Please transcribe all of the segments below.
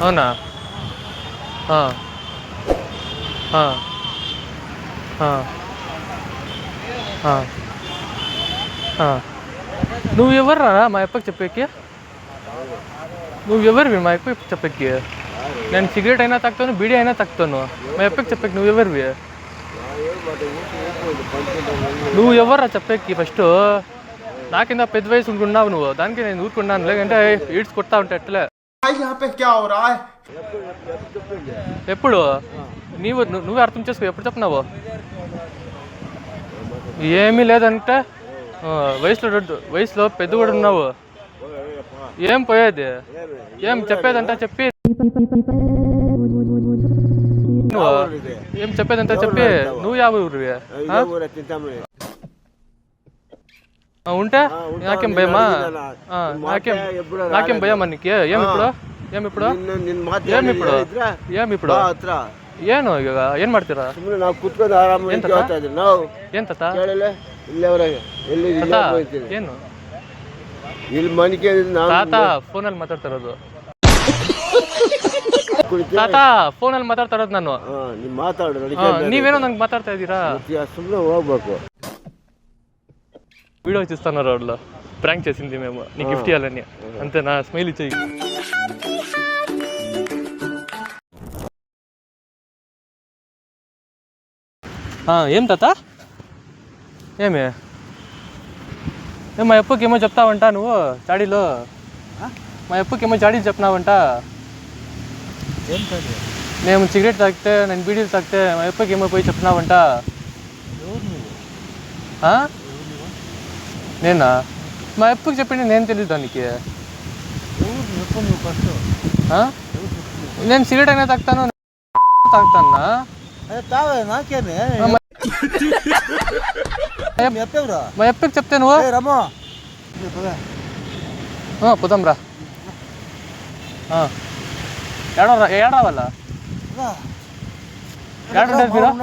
అవునా నువ్వు ఎవర్రా మా అప్పకి చెప్పేకి నువ్వు ఎవరివి మా అప్పకి చెప్పేకి నేను సిగరెట్ అయినా తాగుతాను బీడీ అయినా తాగుతాను మా అప్పకి చెప్పేకి నువ్వు ఎవరివి నువ్వు ఎవర్రా చెప్పేకి ఫస్ట్ నాకింద పెద్ద వయసు ఉన్నావు నువ్వు దానికి నేను ఊరుకున్నాను లేకంటే ఈడ్స్ కొడతా ఉంటే ఎట్లే ఎప్పుడు నువ్వే అర్థం చేసుకో ఎప్పుడు చెప్పినావు ఏమీ లేదంటే వయసులో పెద్ద కూడా ఉన్నావు ఏం పోయేది ఏం చెప్పేదంటే చెప్పి ఏం చెప్పేదంటే చెప్పి నువ్వు యాభై ఊరివి ఉంటే నాకేం భయమా నాకేం భయమా నీకు ఏమిప్పుడు ಏನು ಈಗ ಏನ್ ಮಾಡ್ತೀರಾ ನಾವು ಕೂತ್ಕೊಂಡು ಆರಾಮಾಗಿ ಏನ್ ತಾತ ಏನು ಇಲ್ಲಿ ಮನಿಕೆ ತಾತ ಫೋನಲ್ಲಿ ಮಾತಾಡ್ತಾ ಇರೋದು ತಾತ ಫೋನಲ್ಲಿ ಮಾತಾಡ್ತಾ ಇರೋದು ನಾನು ನೀವೇನೋ ನಂಗೆ ಮಾತಾಡ್ತಾ ಇದ್ದೀರಾ ಸುಮ್ಮನೆ ಹೋಗ್ಬೇಕು వీడియో చూస్తున్నారు వాళ్ళు ప్రాంక్ చేసింది మేము నీకు గిఫ్ట్ ఇవ్వాలని అంతే నా స్మైల్ ఇచ్చేయి ఏం తాత ఏమి మా అప్పుకి ఏమో చెప్తావంట నువ్వు చాడీలో మా అప్పుకి ఏమో చాడీలు చెప్పినావంట నేను సిగరెట్ తాగితే నేను బీడీలు తాగితే మా అప్పుకి ఏమో పోయి చెప్పినావంట నేనా మా అప్పుకి చెప్పింది నేను తెలియదు దానికి నేను సిగరెట్ అయినా తాగుతాను తాగుతానా మా అప్పకి చెప్తే నువ్వు పోదాం రా ఏడవల్ల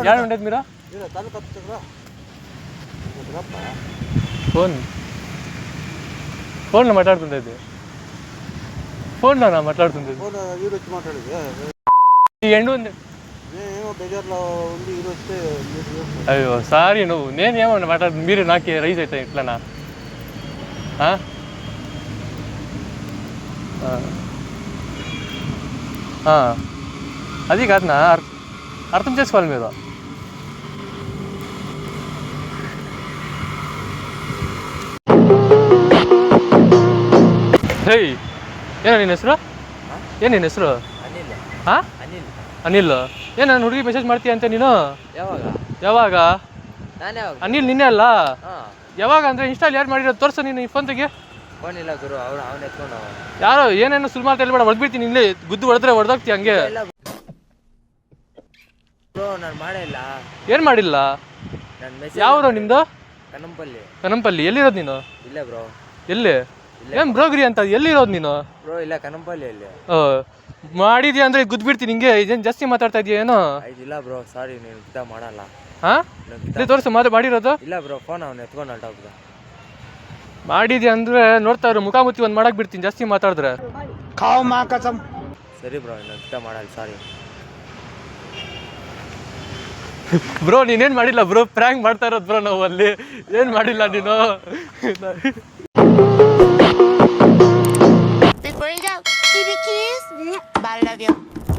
ఏడుండేది మీరు ఫోన్లో మాట్లాడుతుండేది ఫోన్లోనా మాట్లాడుతుంది ఈ ఎండు ఉంది అయ్యో సారీ నువ్వు నేనేమన్నా మాట్లాడు మీరు నాకే రైజ్ అవుతాయి ఇట్లనా అది కాదు నా అర్థం చేసుకోవాలి మీరు ಏನ ನಿನ್ನ ಹೆಸರು ಏನು ನಿನ್ನ ಹೆಸರು ಅನಿಲ್ ಏನು ನಾನು ಹುಡುಗಿ ಮೆಸೇಜ್ ಮಾಡ್ತೀಯ ಅಂತ ನೀನು ಯಾವಾಗ ಅನಿಲ್ ನಿನ್ನೆ ಅಲ್ಲ ಯಾವಾಗ ಅಂದರೆ ಇನ್ಸ್ಟಾಲ್ ಯಾರು ಮಾಡಿರೋದು ತೋರಿಸು ನೀನು ಈ ಫೋನ್ ತೆಗೆ ಯಾರೋ ಏನೇನು ಸುಲ್ ಮಾತು ಹೇಳ್ಬೇಡ ಹೊಡೆದ್ಬಿಡ್ತೀನಿ ಇಲ್ಲೇ ಗುದ್ದು ಹೊಡೆದ್ರೆ ಹೊಡೆದೋಗ್ತಿ ಹಂಗೆ ಏನು ಮಾಡಿಲ್ಲ ಯಾವ್ರು ನಿಮ್ದು ಕನಂಪಲ್ಲಿ ಎಲ್ಲಿರೋದು ನೀನು ಎಲ್ಲಿ ಏನ್ ಬ್ರೋಗ್ರಿ ಅಂತ ಎಲ್ಲಿರೋದು ನೀನು ಮಾಡಿದ್ಯಾ ಅಂದ್ರೆ ಗುದ್ಬಿಡ್ತೀನಿ ಹಿಂಗೆ ಇದೇನು ಜಾಸ್ತಿ ಮಾತಾಡ್ತಾ ಇದೀಯ ಏನೋ ಇಲ್ಲ ಬ್ರೋ ಸಾರಿ ನೀನು ಗಿದ್ದ ಮಾಡಲ್ಲ ತೋರಿಸು ಮಾಡಿರೋದು ಇಲ್ಲ ಬ್ರೋ ಫೋನ್ ಅವ್ನು ಎತ್ಕೊಂಡು ಹೊರಟೋಗ್ದ ಮಾಡಿದ್ಯಾ ಅಂದ್ರೆ ನೋಡ್ತಾ ಇರೋ ಮುಖಾಮುಖಿ ಒಂದು ಮಾಡಕ್ ಬಿಡ್ತೀನಿ ಜಾಸ್ತಿ ಮಾತಾಡಿದ್ರೆ ಸರಿ ಬ್ರೋ ನೀನು ಗಿದ್ದ ಮಾಡಲ್ಲ ಸಾರಿ ಬ್ರೋ ನೀನೇನು ಮಾಡಿಲ್ಲ ಬ್ರೋ ಪ್ರ್ಯಾಂಕ್ ಮಾಡ್ತಾ ಇರೋದು ಬ್ರೋ ನಾವು ಅಲ್ಲಿ ಏನು ಮಾಡಿಲ್ಲ ನೀನು Before you go, keep it kiss. I love you.